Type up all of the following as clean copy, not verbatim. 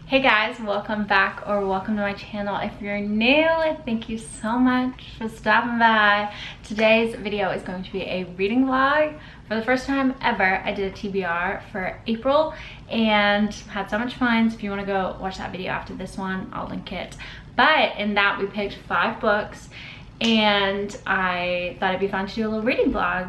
Hey guys, welcome back or welcome to my channel. If you're new, thank you so much for stopping by. Today's video is going to be a reading vlog. For the first time ever, I did a TBR for April and had so much fun. So if you want to go watch that video after this one, I'll link it. But in that, we picked 5 books and I thought it'd be fun to do a little reading vlog.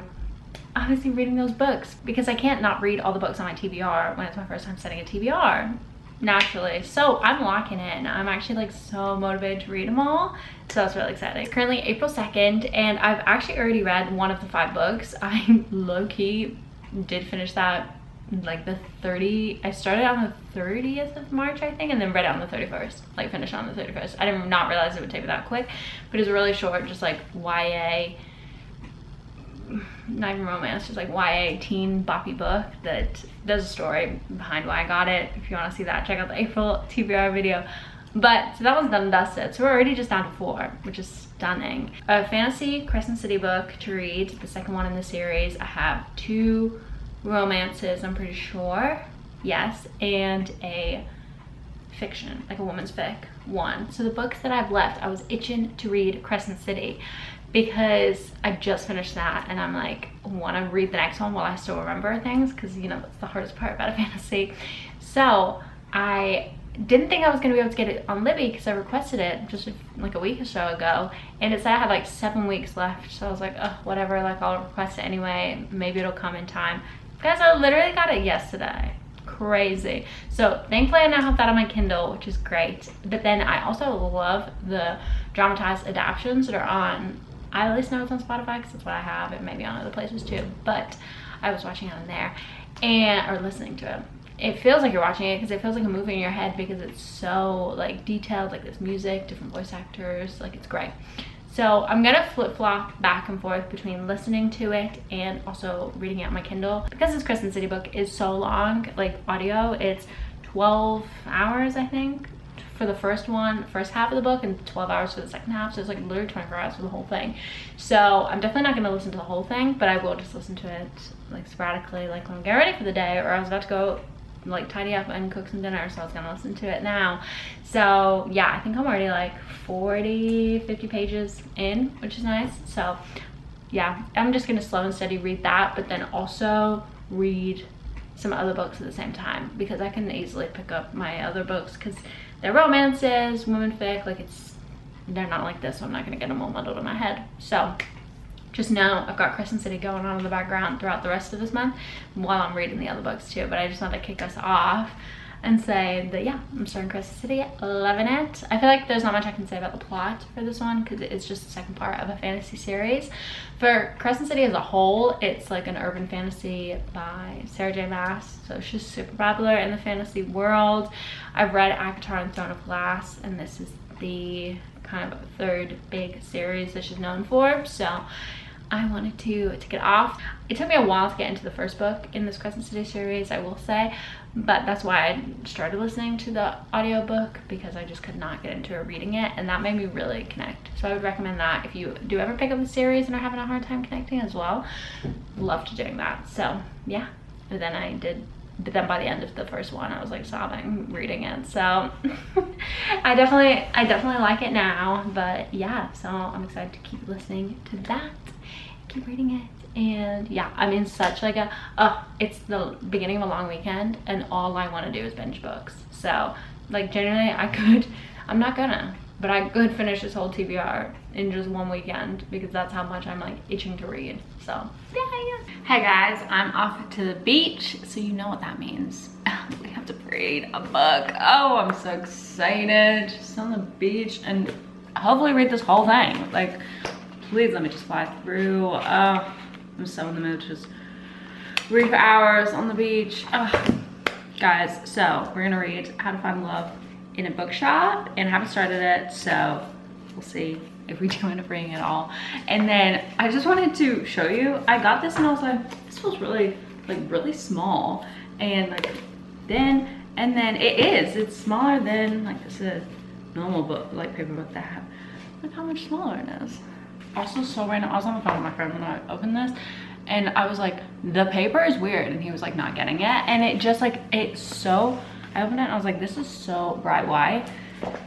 Obviously reading those books because I can't not read all the books on my TBR when it's my first time setting a TBR. Naturally, so I'm locking in. I'm actually like so motivated to read them all, so that's really exciting. It's currently April 2nd and I've actually already read one of the 5 books. I low-key did finish that like I started on the 30th of March I think, and then read it on the 31st, like finished on the 31st. I did not realize it would take me that quick, but it's really short, just like YA, not even romance, just like YA teen boppy book that there's a story behind why I got it. If you want to see that, check out the April TBR video. But so that one's done and dusted, so we're already just down to 4, which is stunning. A fantasy Crescent City book to read, the second one in the series. I have 2 romances, I'm pretty sure, yes, and a fiction, like a woman's fic one. So the books that I've left, I was itching to read Crescent City because I just finished that and I'm like, want to read the next one while I still remember things, because you know that's the hardest part about a fantasy. So I didn't think I was going to be able to get it on Libby because I requested it just like a week or so ago, and it said I had like 7 weeks left, so I was like, oh whatever, like I'll request it anyway, maybe it'll come in time. Guys, I literally got it yesterday. Crazy. So thankfully I now have that on my Kindle, which is great. But then I also love the dramatized adaptions that are on, I at least know it's on Spotify because that's what I have. It may be on other places too, but I was watching it on there or listening to it. It feels like you're watching it because it feels like a movie in your head because it's so like detailed, like this music, different voice actors, like it's great. So I'm gonna flip-flop back and forth between listening to it and also reading it on my Kindle. Because this Crescent City book is so long, like audio, it's 12 hours I think for the first half of the book, and 12 hours for the second half, so it's like literally 24 hours for the whole thing. So I'm definitely not gonna listen to the whole thing, but I will just listen to it like sporadically, like when I'm getting ready for the day, or I was about to go like tidy up and cook some dinner, so I was gonna listen to it now. So yeah, I think I'm already like 40-50 pages in, which is nice. So yeah, I'm just gonna slow and steady read that, but then also read some other books at the same time, because I can easily pick up my other books because they're romances, women fic, like they're not like this, so I'm not gonna get them all muddled in my head. So just know I've got Crescent City going on in the background throughout the rest of this month while I'm reading the other books too. But I just wanted to kick us off and say that yeah, I'm starting Crescent City, loving it. I feel like there's not much I can say about the plot for this one because it's just the second part of a fantasy series. For Crescent City as a whole, it's like an urban fantasy by Sarah J. Maas, so she's super popular in the fantasy world. I've read Avatar and Throne of Glass, and this is the kind of 3rd big series that she's known for, so I wanted to tick it off. It took me a while to get into the first book in this Crescent City series, I will say, but that's why I started listening to the audiobook, because I just could not get into reading it, and that made me really connect. So I would recommend that if you do ever pick up the series and are having a hard time connecting as well. Love to doing that. So yeah, and then I did, but then by the end of the first one I was like sobbing reading it. So I definitely like it now. But yeah, so I'm excited to keep listening to that, keep reading it. And yeah, I'm in such like a it's the beginning of a long weekend and all I want to do is binge books. So like generally I'm not gonna, but I could finish this whole TBR in just one weekend because that's how much I'm like itching to read. So yeah. Hey guys, I'm off to the beach, so you know what that means. We have to read a book. Oh, I'm so excited. Just on the beach and hopefully read this whole thing. Like, please let me just fly through. I'm so in the mood to just read for hours on the beach. Guys, so we're gonna read How to Find Love in a Bookshop, and I haven't started it, so we'll see if we do end up reading it all. And then I just wanted to show you, I got this and I was like, this feels really small, and like thin, and then it's smaller than like this is normal book, like paper book that I have. Look how much smaller it is. Also so random, I was on the phone with my friend when I opened this, and I was like, the paper is weird, and he was like not getting it, and it just like, it's so, I opened it and I was like, this is so bright white.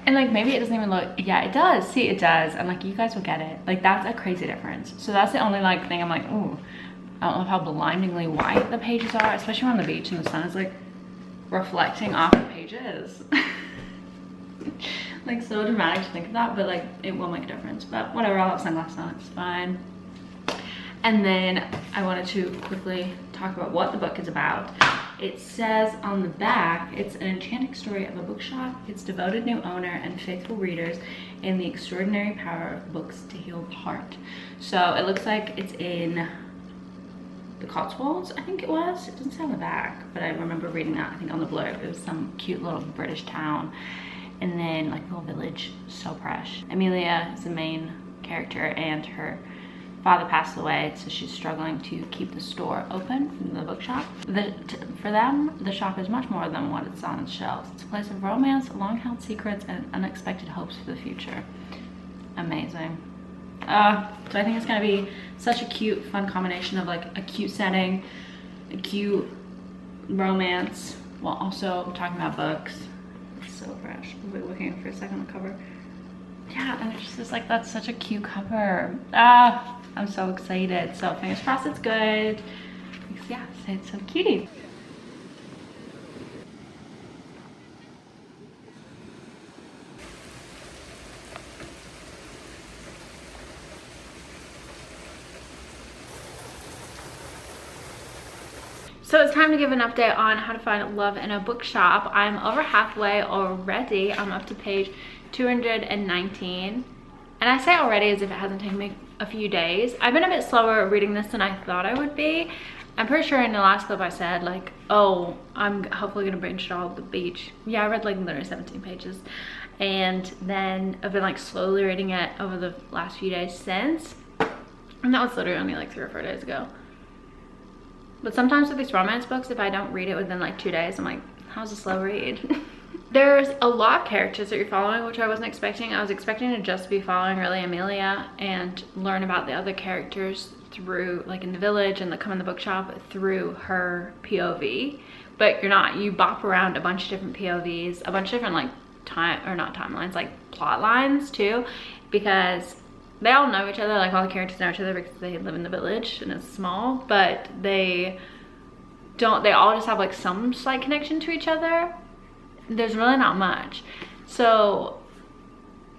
And like, maybe it doesn't even look, yeah, it does. See, it does. And like, you guys will get it. Like, that's a crazy difference. So that's the only like thing I'm like, ooh, I don't know how blindingly white the pages are, especially on the beach and the sun is like reflecting off the pages. Like, so dramatic to think of that, but like, it will make a difference. But whatever, I'll have sunglasses on, it's fine. And then I wanted to quickly talk about what the book is about. It says on the back, it's an enchanting story of a bookshop, its devoted new owner, and faithful readers, and the extraordinary power of books to heal the heart. So it looks like it's in the Cotswolds, I think it was. It doesn't say on the back, but I remember reading that, I think on the blurb. It was some cute little British town. And then like a little village, so fresh. Amelia is the main character, and her father passed away, so she's struggling to keep the store open, the bookshop. For them, the shop is much more than what it's on its shelves. It's a place of romance, long-held secrets, and unexpected hopes for the future. Amazing. So I think it's gonna be such a cute, fun combination of like a cute setting, a cute romance, while also talking about books. It's so fresh. I'll be looking for a second on the cover. Yeah, and it's just like, that's such a cute cover. I'm so excited. So fingers crossed it's good. Yeah, it's so cutie. So it's time to give an update on how to find love in a bookshop. I'm over halfway already. I'm up to page 219. And I say already as if it hasn't taken me a few days. I've been a bit slower reading this than I thought I would be. I'm pretty sure in the last clip I said like, oh, I'm hopefully gonna binge it all at the beach. Yeah, I read like literally 17 pages. And then I've been like slowly reading it over the last few days since. And that was literally only like 3 or 4 days ago. But sometimes with these romance books, if I don't read it within like 2 days, I'm like, how's a slow read? There's a lot of characters that you're following, which I wasn't expecting. I was expecting to just be following really Amelia and learn about the other characters through, like in the village and come in the bookshop through her POV. But you're not. You bop around a bunch of different POVs, a bunch of different like not timelines, like plot lines too, because they all know each other. Like all the characters know each other because they live in the village and it's small, but they all just have like some slight connection to each other. There's really not much. So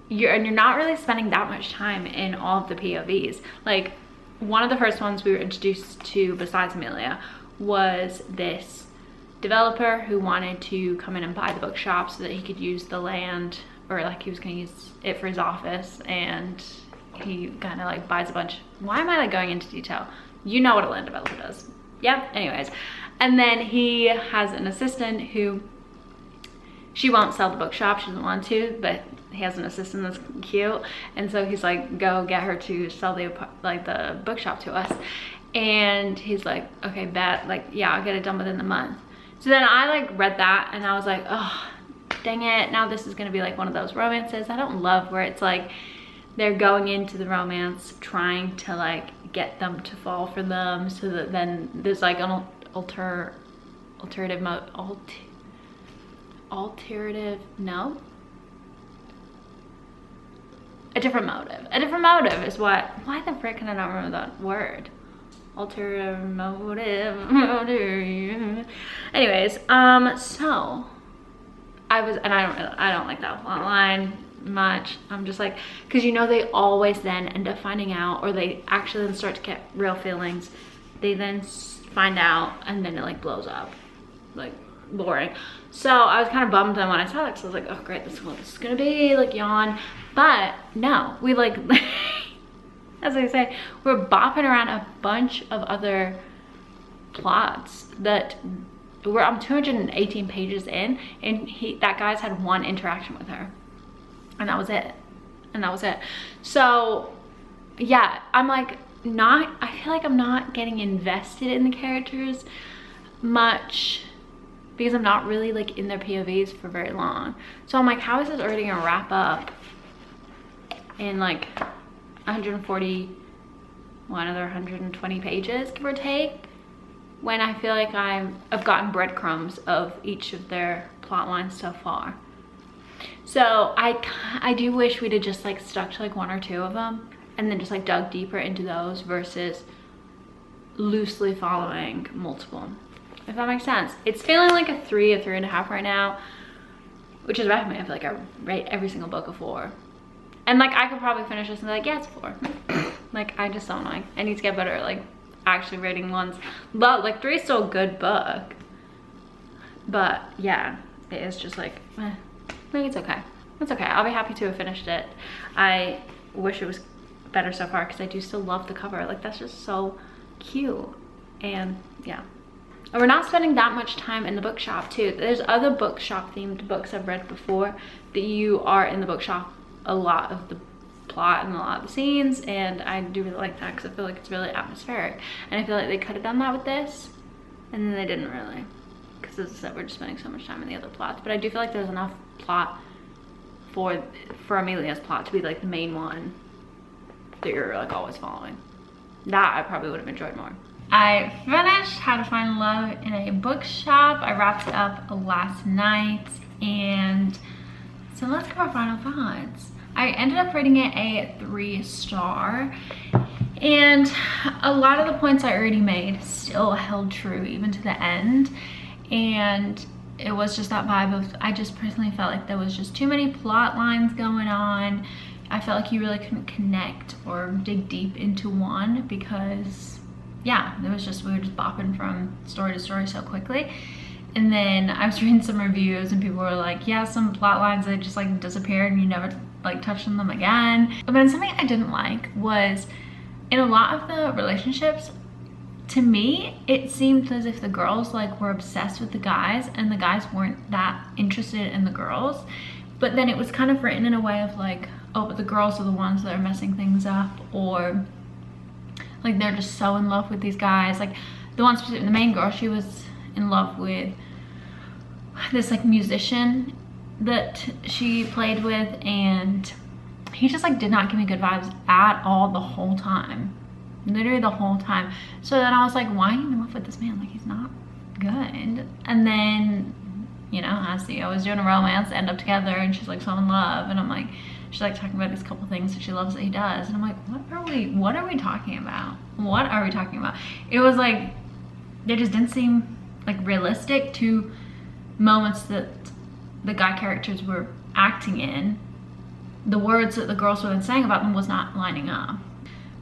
you're not really spending that much time in all of the POVs. Like one of the first ones we were introduced to besides Amelia was this developer who wanted to come in and buy the bookshop so that he could use the land, or like he was gonna use it for his office, and he kind of like buys a bunch. Why am I like going into detail? You know what a land developer does. Yep, anyways. And then he has an assistant who, she won't sell the bookshop, she doesn't want to, but he has an assistant that's cute, and so he's like, go get her to sell the bookshop to us. And he's like, okay, bet, like, yeah, I'll get it done within the month. So then I like read that and I was like, oh, dang it, now this is gonna be like one of those romances I don't love, where it's like they're going into the romance trying to like get them to fall for them, so that then there's like an alternative a different motive is what, why the frick can I not remember that word? Ulterior motive. Anyways, so I don't like that plot line much. I'm just like, because you know they always then end up finding out, or they actually then start to get real feelings. They then find out and then it like blows up. Like, boring. So I was kind of bummed then when I saw that, because I was like, oh great, this is what this is gonna be, like, yawn. But no, we like as I say, we're bopping around a bunch of other plots that I'm 218 pages in, and that guy's had one interaction with her, and that was it. So yeah, I'm like, I feel like I'm not getting invested in the characters much, because I'm not really like in their POVs for very long. So I'm like, how is this already gonna wrap up in like 120 pages, give or take, when I feel like I've gotten breadcrumbs of each of their plot lines so far. So I do wish we'd have just like stuck to like 1 or 2 of them and then just like dug deeper into those versus loosely following multiple, if that makes sense. It's feeling like a 3, a 3.5 right now, which is right for me. I feel like I rate every single book a 4. And like I could probably finish this and be like, yeah, it's 4. Like I just don't like, I need to get better at like actually rating ones. But like 3 is still a good book. But yeah, it is just like, maybe it's okay. It's okay. I'll be happy to have finished it. I wish it was better so far because I do still love the cover. Like that's just so cute. And yeah. And we're not spending that much time in the bookshop too. There's other bookshop themed books I've read before that you are in the bookshop a lot of the plot and a lot of the scenes, and I do really like that because I feel like it's really atmospheric. And I feel like they could have done that with this, and then they didn't really, because as I said, we're just spending so much time in the other plots. But I do feel like there's enough plot for Amelia's plot to be like the main one that you're like always following. That I probably would have enjoyed more. I finished How to Find Love in a Bookshop. I wrapped it up last night, and so let's give our final thoughts. I ended up rating it a 3-star, and a lot of the points I already made still held true even to the end. And it was just that vibe of, I just personally felt like there was just too many plot lines going on. I felt like you really couldn't connect or dig deep into one because yeah, there was just, we were just bopping from story to story so quickly. And then I was reading some reviews and people were like, yeah, some plot lines that just like disappeared and you never like touched on them again. But then something I didn't like was in a lot of the relationships, to me, it seemed as if the girls like were obsessed with the guys and the guys weren't that interested in the girls. But then it was kind of written in a way of like, oh, but the girls are the ones that are messing things up, or like they're just so in love with these guys. Like the one specific, the main girl, she was in love with this like musician that she played with, and he just like did not give me good vibes at all the whole time, literally the whole time. So then I was like, why are you in love with this man? Like he's not good. And then, you know, as they always do in a romance, they end up together and she's like so in love, and I'm like, she's like talking about these couple things that she loves that he does, and I'm like, what are we talking about? What are we talking about? It was like, they just didn't seem like realistic to moments that the guy characters were acting in. The words that the girls were then saying about them was not lining up.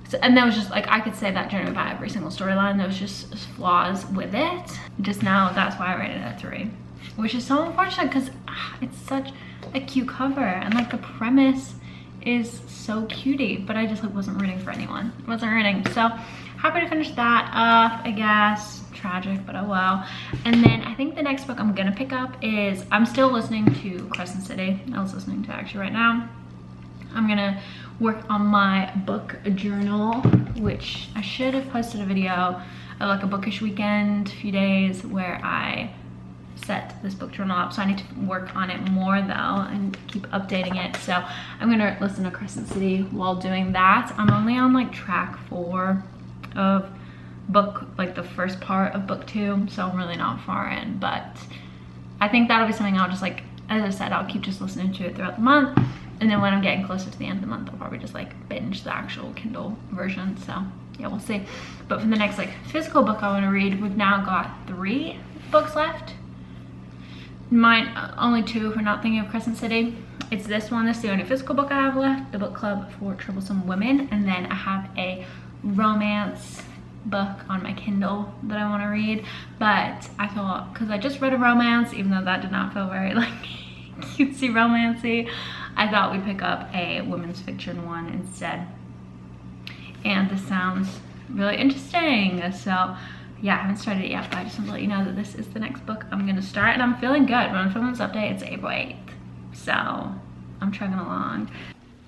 So, and that was just like, I could say that generally about every single storyline. There was just flaws with it. Just now, that's why I rated it a 3, which is so unfortunate because it's such a cute cover and like the premise is so cutie, but I just like wasn't rooting for anyone. Wasn't rooting. So happy to finish that up, I guess. Tragic, but oh well. And then I think the next book I'm gonna pick up is, I'm still listening to Crescent City. I was listening to actually right now. I'm gonna work on my book journal, which I should have posted a video of like a bookish weekend, a few days where I set this book journal up. So I need to work on it more though and keep updating it. So I'm gonna listen to Crescent City while doing that. I'm only on like track 4 of book, like the first part of book 2, so I'm really not far in, but I think that'll be something I'll just like, as I said, I'll keep just listening to it throughout the month, and then when I'm getting closer to the end of the month, I'll probably just like binge the actual Kindle version. So yeah, we'll see. But for the next like physical book I want to read, we've now got 3 books left. Mine only 2 if we're not thinking of Crescent City. It's this one. This is the only physical book I have left, the book club for Troublesome Women, and then I have a romance book on my Kindle that I want to read. But I thought, because I just read a romance, even though that did not feel very like cutesy romancy, I thought we'd pick up a women's fiction one instead. And this sounds really interesting. So yeah, I haven't started it yet, but I just want to let you know that this is the next book I'm gonna start, and I'm feeling good. When I'm filming this update, it's April 8th, so I'm chugging along.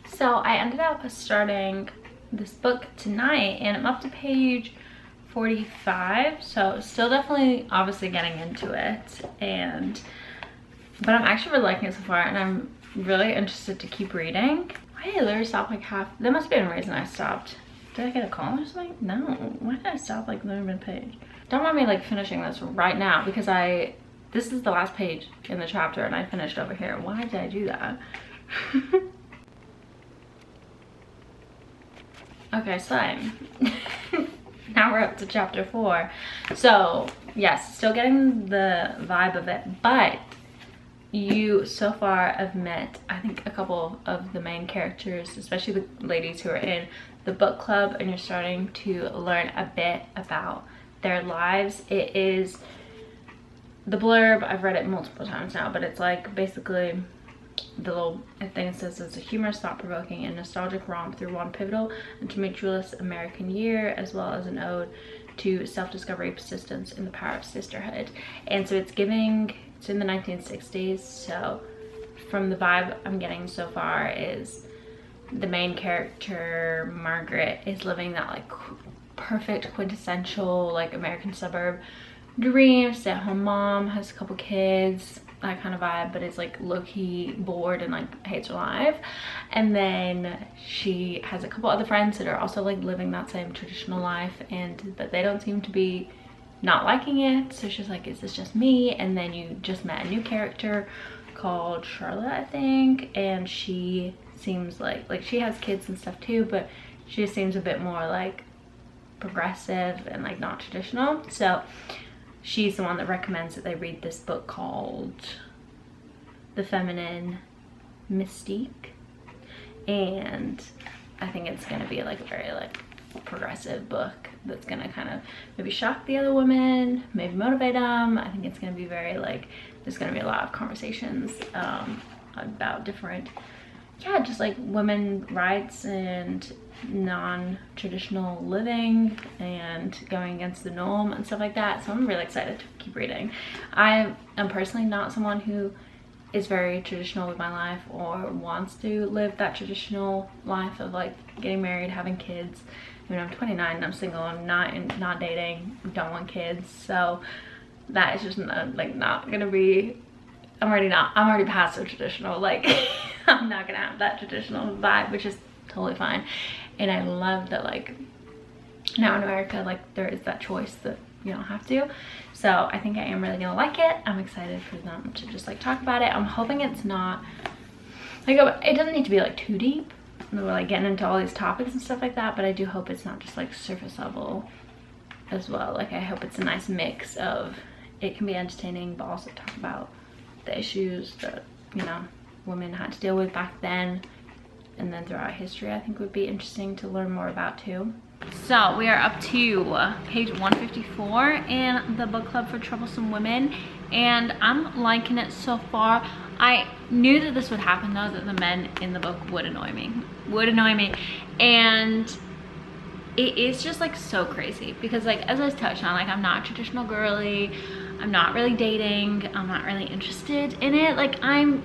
So I ended up starting this book tonight, and I'm up to page 45, so still definitely obviously getting into it, but I'm actually really liking it so far, and I'm really interested to keep reading. Why did I literally stop like half? There must be a reason I stopped. Did I get a call or something? No. Why did I stop like literally mid-page? Don't mind me like finishing this right now because I this is the last page in the chapter and I finished over here. Why did I do that? Okay, so now we're up to chapter 4. So yes, still getting the vibe of it, but you so far have met, I think, a couple of the main characters, especially the ladies who are in the book club, and you're starting to learn a bit about their lives. It is the blurb, I've read it multiple times now, but it's like basically the little thing it says it's a humorous, thought-provoking, and nostalgic romp through one pivotal and tumultuous American year, as well as an ode to self-discovery, persistence, and the power of sisterhood. And so it's in the 1960s. So from the vibe I'm getting so far is the main character, Margaret, is living that like perfect quintessential like American suburb dream, stay-at-home mom, has a couple kids, that kind of vibe, but is like low-key bored and like hates her life. And then she has a couple other friends that are also like living that same traditional life, but they don't seem to be not liking it. So she's like, is this just me? And then you just met a new character called Charlotte, I think, and she seems like she has kids and stuff too, but she just seems a bit more like progressive and like not traditional. So she's the one that recommends that they read this book called The Feminine Mystique, and I think it's gonna be like a very like progressive book that's gonna kind of maybe shock the other women, maybe motivate them. I think it's gonna be very like, there's gonna be a lot of conversations about different, yeah, just like women rights and non-traditional living and going against the norm and stuff like that. So I'm really excited to keep reading. I am personally not someone who is very traditional with my life or wants to live that traditional life of like getting married, having kids. I mean, I'm 29 and I'm single, I'm not dating, don't want kids, so that is just not gonna be, I'm already past the traditional, like I'm not gonna have that traditional vibe, which is totally fine. And I love that like now in America, like there is that choice that you don't have to. So I think I am really gonna like it. I'm excited for them to just like talk about it. I'm hoping it's not like, it doesn't need to be like too deep. We're like getting into all these topics and stuff like that, but I do hope it's not just like surface level as well. Like I hope it's a nice mix of, it can be entertaining but also talk about the issues that, you know, women had to deal with back then and then throughout history. I think would be interesting to learn more about too. So we are up to page 154 in the book club for troublesome women, and I'm liking it so far. I knew that this would happen though, that the men in the book would annoy me, and it is just like so crazy because like, as I was touched on, like I'm not a traditional girly, I'm not really dating, I'm not really interested in it. Like I'm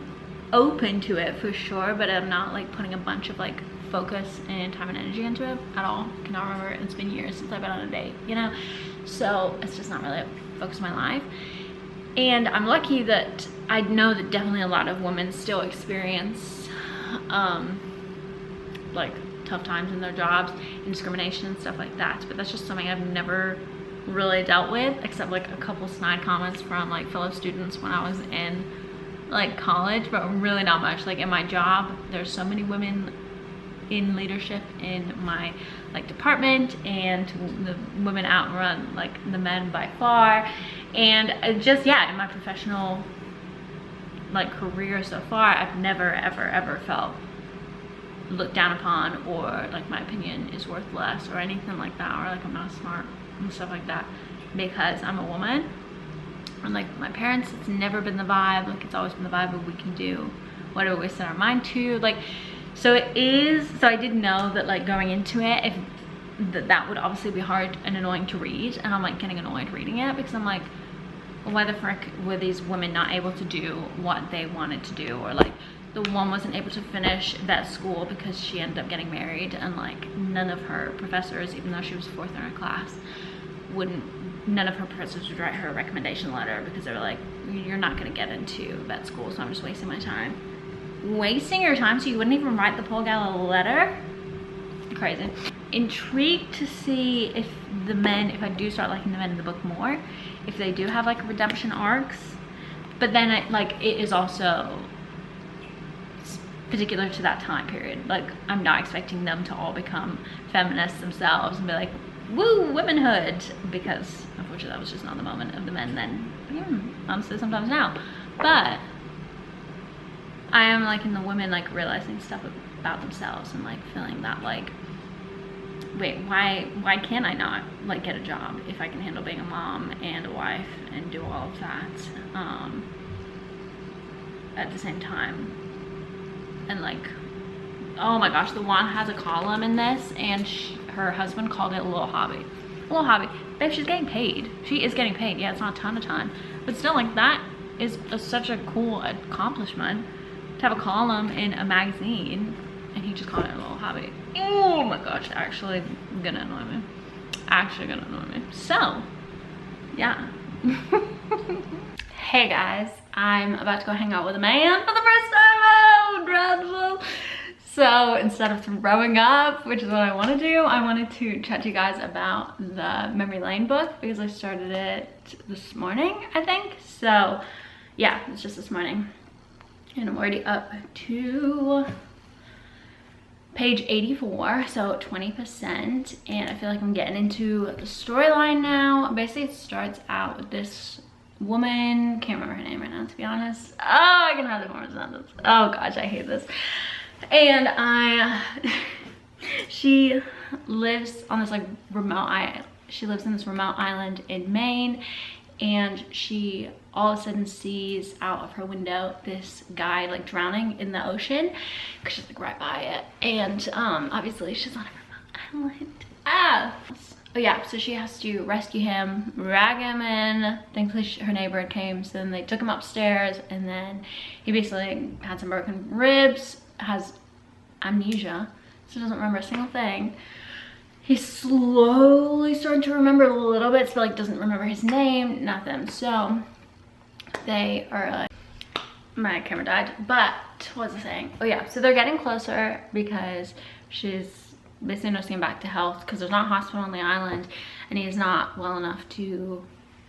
open to it for sure, but I'm not like putting a bunch of like focus and time and energy into it at all. I cannot remember, it's been years since I've been on a date, you know, so it's just not really a focus of my life. And I'm lucky that I know that definitely a lot of women still experience like tough times in their jobs and discrimination and stuff like that, but that's just something I've never really dealt with, except like a couple snide comments from like fellow students when I was in like college, but really not much. Like in my job, there's so many women in leadership in my like department, and the women outrun like the men by far. And just, yeah, in my professional like career so far, I've never ever felt looked down upon, or like my opinion is worth less or anything like that, or like I'm not smart and stuff like that because I'm a woman. And like my parents, it's never been the vibe. Like it's always been the vibe of we can do whatever we set our mind to. Like, so it is, so I did know that like going into it, if that would obviously be hard and annoying to read, and I'm like getting annoyed reading it because I'm like, why the frick were these women not able to do what they wanted to do? Or like the one wasn't able to finish vet school because she ended up getting married, and like none of her professors, even though she was 4th in her class, none of her professors would write her a recommendation letter because they were like, you're not gonna get into vet school, so I'm just wasting my time. Wasting your time so you wouldn't even write the poor gal a letter? Crazy. Intrigued to see if I do start liking the men in the book more, if they do have like redemption arcs, but then it is also particular to that time period. Like, I'm not expecting them to all become feminists themselves and be like, woo, womanhood, because unfortunately that was just not the moment of the men then. Honestly, sometimes now. But I am like in the women like realizing stuff about themselves and like feeling that like, wait, why can't I not like get a job if I can handle being a mom and a wife and do all of that at the same time? And like, oh my gosh, the one has a column in this, and her husband called it a little hobby. A little hobby. Babe, she's getting paid. She is getting paid. Yeah, it's not a ton of time, but still, like, that is such a cool accomplishment to have a column in a magazine, and he just called it a little hobby. Oh my gosh, actually gonna annoy me. Actually gonna annoy me. So, yeah. Hey guys, I'm about to go hang out with a man for the first time. Oh, dreadful. So instead of throwing up, which is what I want to do, I wanted to chat to you guys about the Memory Lane book because I started it this morning, I think. So yeah, it's just this morning. And I'm already up to page 84, so 20%. And I feel like I'm getting into the storyline now. Basically, it starts out with this woman, can't remember her name right now, to be honest. Oh, I can hardly remember the sentence. Oh gosh, I hate this. And she lives on this like remote island. She lives in this remote island in Maine, and she all of a sudden sees out of her window this guy like drowning in the ocean because she's like right by it. And obviously she's on a remote island. Oh yeah, so she has to rescue him, drag him in. Thankfully her neighbor came, so then they took him upstairs, and then he basically had some broken ribs, has amnesia, so doesn't remember a single thing. He's slowly starting to remember a little bit, so like doesn't remember his name, nothing. So they are like, my camera died, but what was I saying? Oh yeah, so they're getting closer because she's basically nursing him back to health because there's not a hospital on the island, and he's not well enough to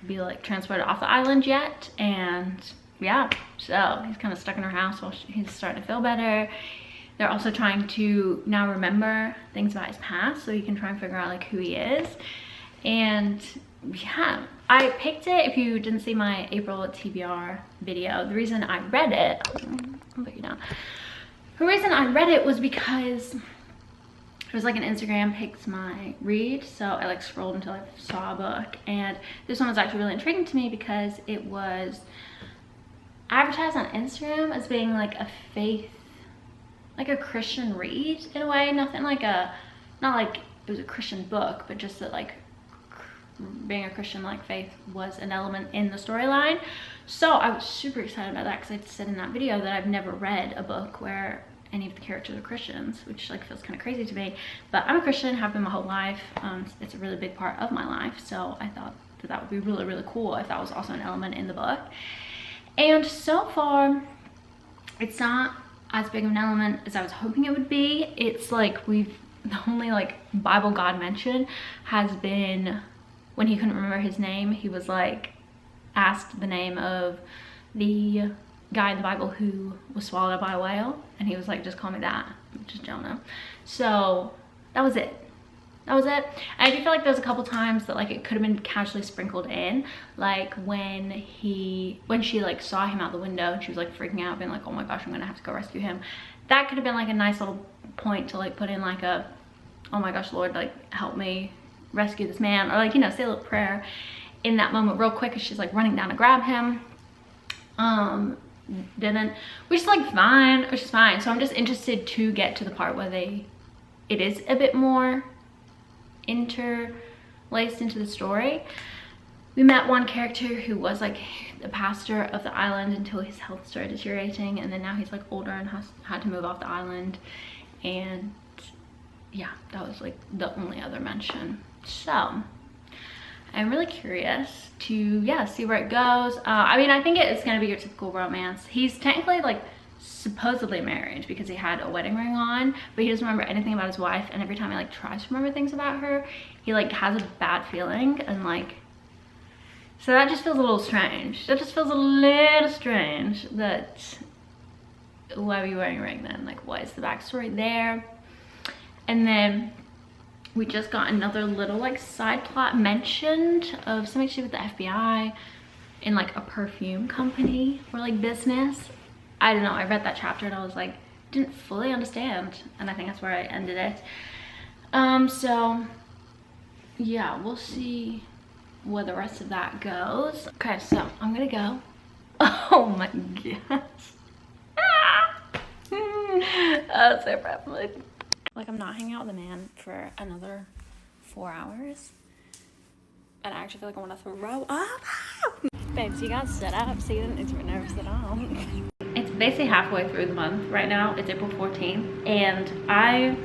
be like transported off the island yet. And yeah, so he's kind of stuck in her house while he's starting to feel better. They're also trying to now remember things about his past so he can try and figure out like who he is. And yeah, I picked it. If you didn't see my April TBR video, the reason I read it, I'll put you down. The reason I read it was because it was like an Instagram picks my read, so I like scrolled until I saw a book, and this one was actually really intriguing to me because it was advertised on Instagram as being like a faith, like a Christian read in a way. Nothing like a, not like it was a Christian book, but just that like being a Christian, like faith was an element in the storyline. So I was super excited about that because I said in that video that I've never read a book where any of the characters are Christians, which like feels kind of crazy to me, but I'm a Christian, have been my whole life. It's a really big part of my life, so I thought that that would be really, really cool if that was also an element in the book. And so far it's not as big of an element as I was hoping it would be. It's like the only like Bible God mention has been when he couldn't remember his name. He was like asked the name of the guy in the Bible who was swallowed up by a whale, and he was like, just call me that, which is Jonah. So that was it. That was it. And I do feel like there's a couple times that like it could have been casually sprinkled in, like when she like saw him out the window and she was like freaking out, being like, oh my gosh, I'm gonna have to go rescue him. That could have been like a nice little point to like put in like a, oh my gosh, Lord, like help me rescue this man, or like, you know, say a little prayer in that moment real quick as she's like running down to grab him. Didn't, which is like fine, which is fine. So I'm just interested to get to the part where it is a bit more interlaced into the story. We met one character who was like the pastor of the island until his health started deteriorating, and then now he's like older and had to move off the island. And yeah, that was like the only other mention. So I'm really curious to see where it goes. I mean, I think it's gonna be your typical romance. He's technically like supposedly married because he had a wedding ring on, but he doesn't remember anything about his wife, and every time he like tries to remember things about her, he like has a bad feeling, and like So that just feels a little strange. That just feels a little strange that, why are you wearing a ring then? Like, what is the backstory there? And then we just got another little like side plot mentioned of something to do with the FBI in like a perfume company or like business. I don't know, I read that chapter and I was like, didn't fully understand. And I think that's where I ended it. So yeah, we'll see where the rest of that goes. Okay, so I'm gonna go. Oh my gosh. Oh, so prevalent. Like, I'm not hanging out with a man for another 4 hours. And I actually feel like I want to throw up. Babes, you gotta sit up so you didn't need to be nervous at all. It's basically halfway through the month right now. It's April 14th. And I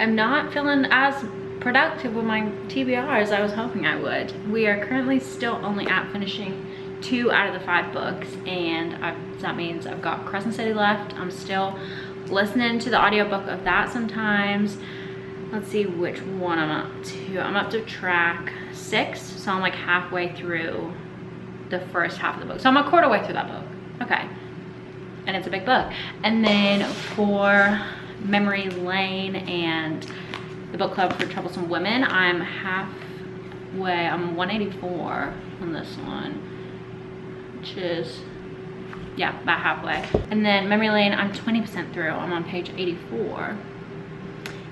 am not feeling as productive with my TBR as I was hoping I would. We are currently still only at finishing 2 out of the 5 books. And that means I've got Crescent City left. I'm still listening to the audiobook of that sometimes. Let's see which one I'm up to. I'm up to track 6, so I'm like halfway through the first half of the book. So I'm a quarter way through that book. Okay. And it's a big book. And then for Memory Lane and the book club for Troublesome Women, I'm halfway. I'm 184 on this one, which is, yeah, about halfway. And then Memory Lane, I'm 20% through. I'm on page 84.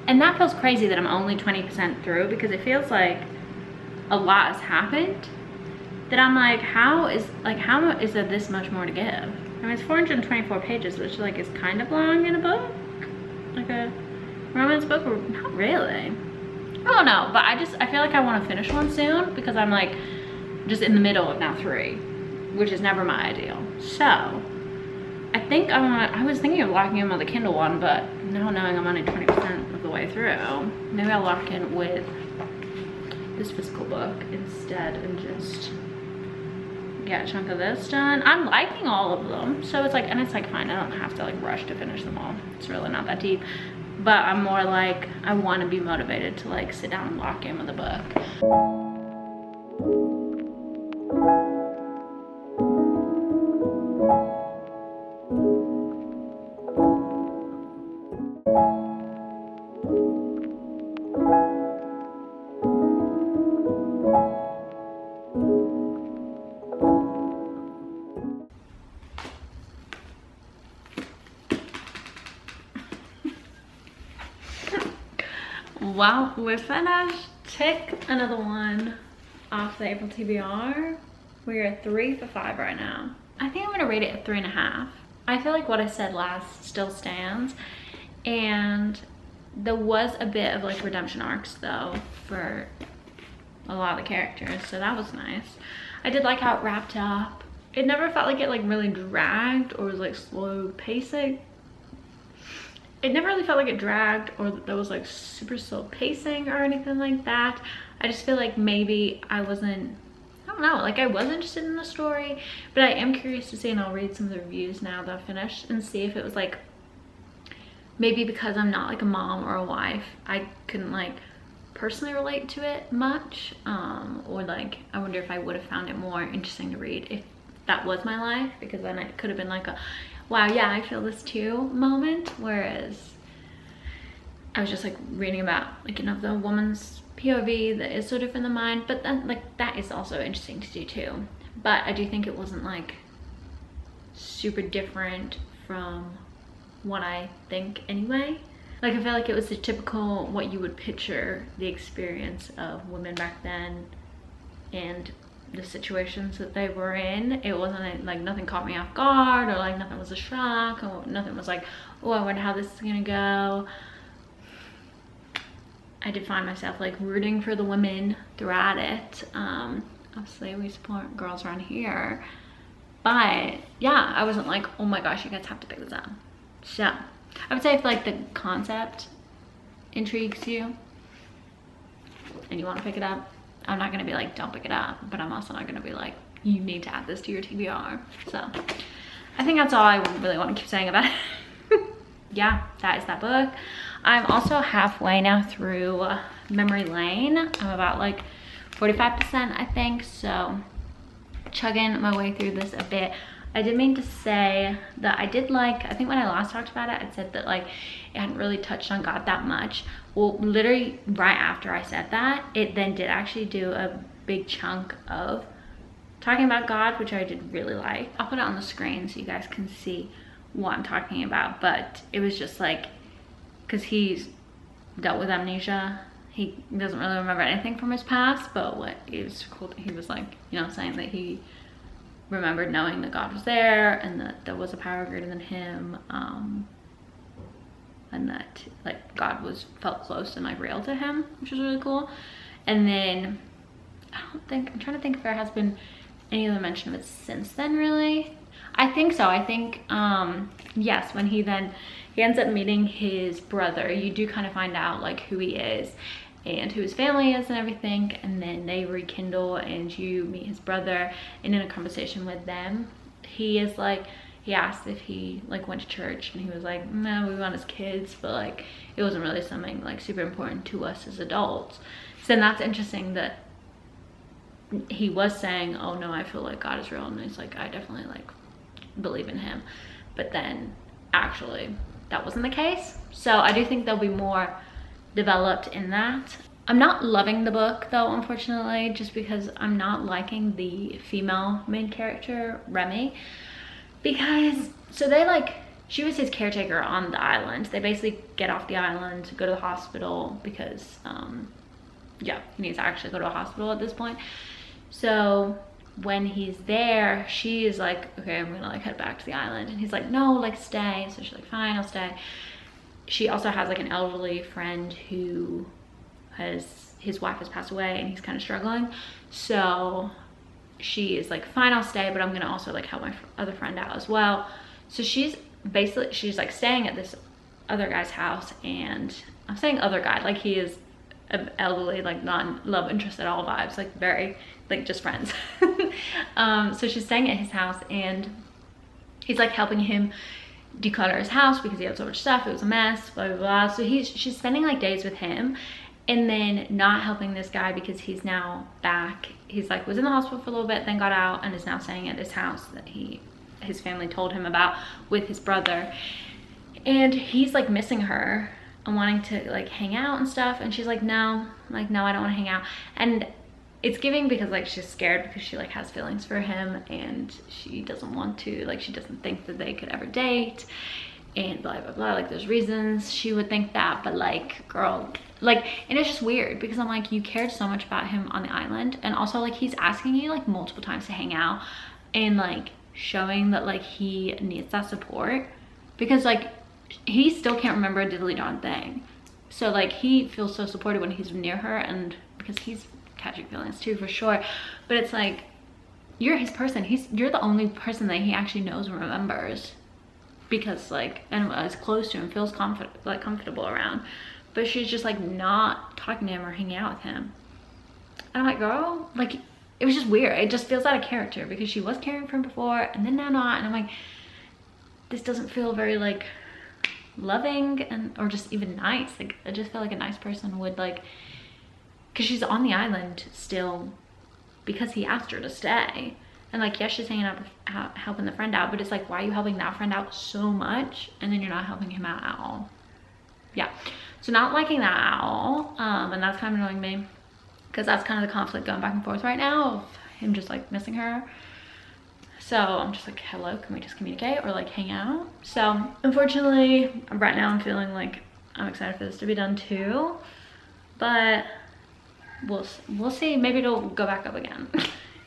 And that feels crazy that I'm only 20% through, because it feels like a lot has happened. That I'm like, how is there this much more to give? I mean, it's 424 pages, which like is kind of long in a book. Like a romance book, or not really. I don't know, but I feel like I want to finish one soon, because I'm like just in the middle of now 3. Which is never my ideal. So I think I was thinking of locking in with the Kindle one, but now knowing I'm only 20% of the way through, maybe I'll lock in with this physical book instead and just get a chunk of this done. I'm liking all of them, so it's like, and it's like fine, I don't have to like rush to finish them all. It's really not that deep, but I'm more like, I want to be motivated to like sit down and lock in with a book. Well, we're finished. Tick another one off the April TBR. We're 3 for 5 right now. I think I'm gonna rate it a 3.5. I feel like what I said last still stands, and there was a bit of like redemption arcs though for a lot of the characters, so that was nice. I did like how it wrapped up. It never felt like it like really dragged or was like slow pacing. It never really felt like it dragged or that there was like super slow pacing or anything like that. I just feel like maybe I don't know, like I was interested in the story, but I am curious to see, and I'll read some of the reviews now that I've finished and see if it was like, maybe because I'm not like a mom or a wife, I couldn't like personally relate to it much, or like I wonder if I would have found it more interesting to read if that was my life, because then it could have been like a wow, yeah, I feel this too moment, whereas I was just like reading about like, you know, the woman's POV that is so different than mine, but then like that is also interesting to do too. But I do think it wasn't like super different from what I think anyway. Like I feel like it was the typical what you would picture the experience of women back then and the situations that they were in. It wasn't like nothing caught me off guard, or like nothing was a shock, or nothing was like, oh, I wonder how this is gonna go. I did find myself like rooting for the women throughout it. Obviously we support girls around here, but yeah, I wasn't like, oh my gosh, you guys have to pick this up. So I would say if like the concept intrigues you and you want to pick it up, I'm not gonna be like, don't pick it up, but I'm also not gonna be like, you need to add this to your TBR. So I think that's all I really want to keep saying about it. Yeah, that is that book. I'm also halfway now through Memory Lane. I'm about like 45%, I think. So chugging my way through this a bit. I did mean to say that I did like, I think when I last talked about it, I said that like it hadn't really touched on God that much. Well, literally right after I said that, it then did actually do a big chunk of talking about God, which I did really like. I'll put it on the screen so you guys can see what I'm talking about. But it was just like, because he's dealt with amnesia, he doesn't really remember anything from his past, but what it was cool that he was like, you know, saying that he remembered knowing that God was there and that there was a power greater than him, and that like God felt close and like real to him, which was really cool. And then I'm trying to think if there has been any other mention of it since then, really. I think so. I think yes, when he ends up meeting his brother, you do kind of find out like who he is and who his family is and everything, and then they rekindle and you meet his brother, and in a conversation with them, he asked if he like went to church, and he was like, no, we want as kids, but like it wasn't really something like super important to us as adults. So then that's interesting that he was saying, oh no, I feel like God is real, and he's like, I definitely like believe in him, but then actually that wasn't the case. So I do think there'll be more developed in that. I'm not loving the book though, unfortunately, just because I'm not liking the female main character, Remy, because she was his caretaker on the island. They basically get off the island, go to the hospital because yeah, he needs to actually go to a hospital at this point. So when he's there, she is like, okay, I'm gonna like head back to the island, and he's like, no, like stay. So she's like, fine, I'll stay. She also has like an elderly friend who his wife has passed away, and he's kind of struggling. So she is like, fine, I'll stay, but I'm gonna also like help my other friend out as well. So she's like staying at this other guy's house, and I'm saying other guy, like he is an elderly, like non-love interest at all vibes, like very like just friends. So she's staying at his house, and he's like helping him declutter his house because he had so much stuff, it was a mess, blah blah blah. So she's spending like days with him, and then not helping this guy because he's now back. He's like was in the hospital for a little bit, then got out, and is now staying at this house that his family told him about with his brother. And he's like missing her and wanting to like hang out and stuff, and she's like, no, I don't want to hang out. And it's giving because like she's scared because she like has feelings for him, and she doesn't want to, like she doesn't think that they could ever date, and blah blah blah. Like there's reasons she would think that, but like girl, like, and it's just weird because I'm like, you cared so much about him on the island, and also like he's asking you like multiple times to hang out, and like showing that like he needs that support, because like he still can't remember a diddly darn thing. So like he feels so supported when he's near her, and because he's catching feelings too for sure, but it's like you're his person, you're the only person that he actually knows and remembers, because like, and is close to him, feels comfortable around. But she's just like not talking to him or hanging out with him, and I'm like, girl, like it was just weird. It just feels out of character because she was caring for him before, and then now not. And I'm like, this doesn't feel very like loving or just even nice. Like I just feel like a nice person would like, because she's on the island still because he asked her to stay, and like yes, she's hanging out helping the friend out, but it's like, why are you helping that friend out so much and then you're not helping him out at all? Yeah, so not liking that at all, and that's kind of annoying me because that's kind of the conflict going back and forth right now of him just like missing her. So I'm just like, hello, can we just communicate or like hang out? So unfortunately right now I'm feeling like I'm excited for this to be done too, but we'll see. Maybe it'll go back up again.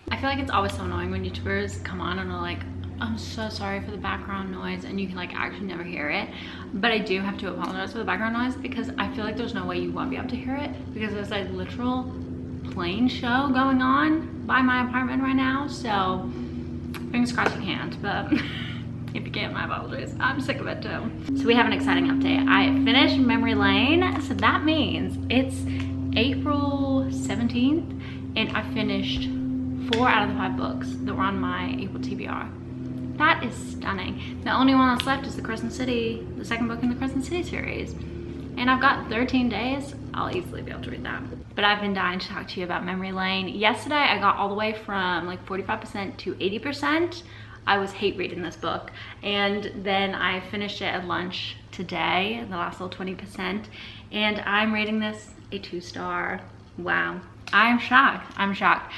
I feel like it's always so annoying when YouTubers come on and are like, I'm so sorry for the background noise, and you can like actually never hear it. But I do have to apologize for the background noise because I feel like there's no way you won't be able to hear it, because there's a literal plane show going on by my apartment right now. So fingers crossed you can't, but if you can't, my apologies. I'm sick of it too. So we have an exciting update. I finished Memory Lane, so that means it's April 17th, and I finished 4 out of the 5 books that were on my April TBR. That is stunning. The only one that's left is the second book in the Crescent City series. and I've got 13 days. I'll easily be able to read that. But I've been dying to talk to you about memory lane. Yesterday, I got all the way from like 45% to 80%. I was hate reading this book. And then I finished it at lunch today, the last little 20%. And I'm rating this a 2-star. Wow. I'm shocked. I'm shocked.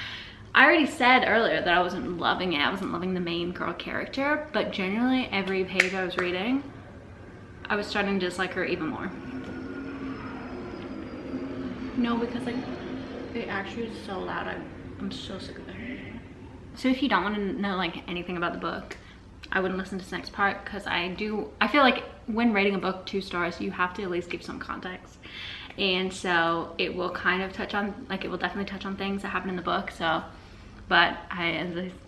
I already said earlier that I wasn't loving it. I wasn't loving the main girl character, but genuinely every page I was reading, I was starting to dislike her even more. No, because like, it actually is so loud. I'm so sick of it. So if you don't want to know like anything about the book, I wouldn't listen to this next part, because I feel like when rating a book 2 stars, you have to at least give some context. And so it will kind of touch on, like, it will definitely touch on things that happen in the book. So, but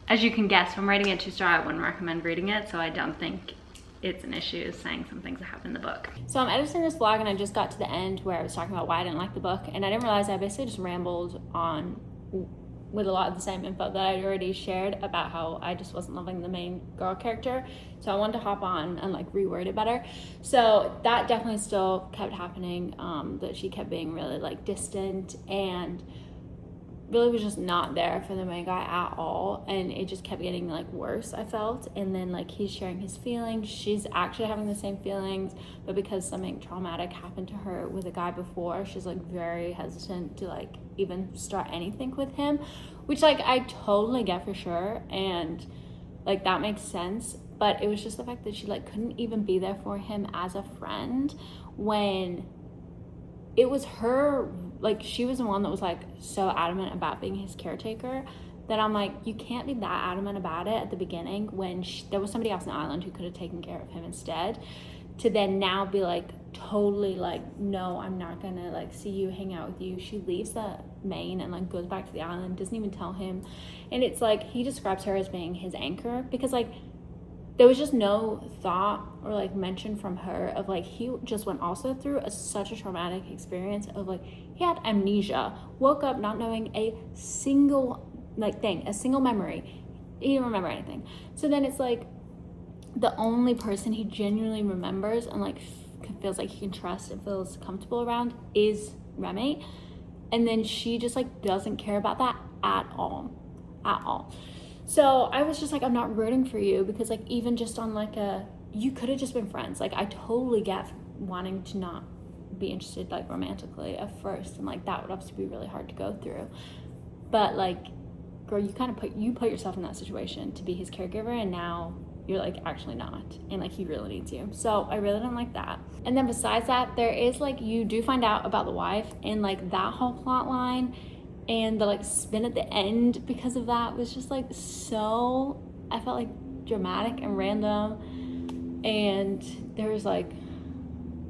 as you can guess, from rating it 2-star, I wouldn't recommend reading it. So I don't think it's an issue saying some things that happen in the book. So I'm editing this vlog, and I just got to the end where I was talking about why I didn't like the book, and I didn't realize I basically just rambled on with a lot of the same info that I'd already shared about how I just wasn't loving the main girl character. So I wanted to hop on and like reword it better. So that definitely still kept happening, that she kept being really like distant and really was just not there for the main guy at all, and it just kept getting like worse, I felt. And then like he's sharing his feelings, she's actually having the same feelings, but because something traumatic happened to her with a guy before, she's like very hesitant to like even start anything with him, which like I totally get for sure, and like that makes sense. But it was just the fact that she like couldn't even be there for him as a friend when it was her, like she was the one that was like so adamant about being his caretaker, that I'm like, you can't be that adamant about it at the beginning when there was somebody else on the island who could have taken care of him instead, to then now be like totally like, no, I'm not gonna like see you, hang out with you. She leaves the main and like goes back to the island, doesn't even tell him. And it's like he describes her as being his anchor, because like there was just no thought or like mention from her of like, he just went also through such a traumatic experience of like, he had amnesia, woke up not knowing a single like thing, a single memory. He didn't remember anything. So then it's like the only person he genuinely remembers and like feels like he can trust and feels comfortable around is Remy. And then she just like doesn't care about that at all. So I was just like, I'm not rooting for you, because like even just on like you could have just been friends. Like I totally get wanting to not be interested like romantically at first, and like that would obviously be really hard to go through. But like, girl, you kind of put yourself in that situation to be his caregiver, and now you're like actually not, and like he really needs you. So I really don't like that. And then besides that, there is like, you do find out about the wife, and like that whole plot line and the like spin at the end because of that was just like so, I felt like dramatic and random. And there was like,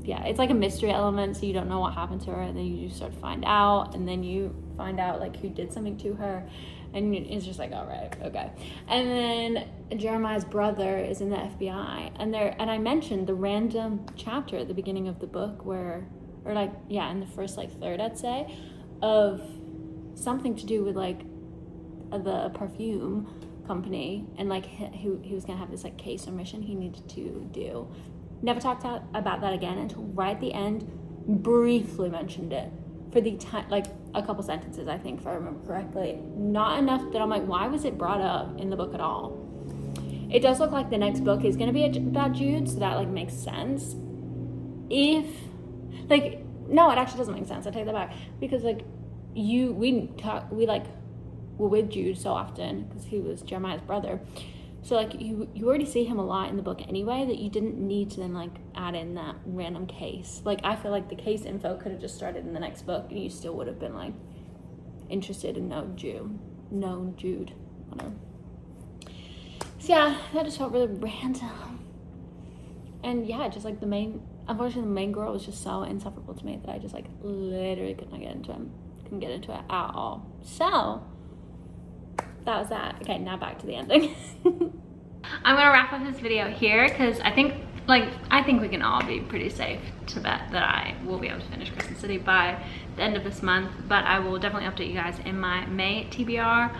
yeah, it's like a mystery element, so you don't know what happened to her, and then you just start to find out, and then you find out like who did something to her, and it's just like, all right, okay. And then Jeremiah's brother is in the FBI, and I mentioned the random chapter at the beginning of the book where, or like, yeah, in the first like third, I'd say, of something to do with like the perfume company, and like he was gonna have this like case or mission he needed to do. Never talked about that again until right at the end, briefly mentioned it for the time, like a couple sentences, I think, if I remember correctly. Not enough that I'm like, why was it brought up in the book at all? It does look like the next book is gonna be about Jude, so that like makes sense. If like, no, it actually doesn't make sense. I take that back, because like we were with Jude so often because he was Jeremiah's brother. So like you already see him a lot in the book anyway, that you didn't need to then like add in that random case. Like I feel like the case info could have just started in the next book, and you still would have been like interested in known Jude, whatever. So yeah, that just felt really random. And yeah, just like unfortunately the main girl was just so insufferable to me that I just like literally couldn't get into it at all. So that was that. Okay, now back to the ending. I'm gonna wrap up this video here, because I think we can all be pretty safe to bet that I will be able to finish Crescent City by the end of this month. But I will definitely update you guys in my May TBR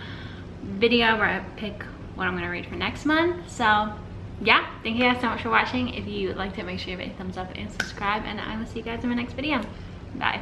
video where I pick what I'm gonna read for next month. So yeah, thank you guys so much for watching. If you liked it, make sure you give it a thumbs up and subscribe, and I will see you guys in my next video. Bye.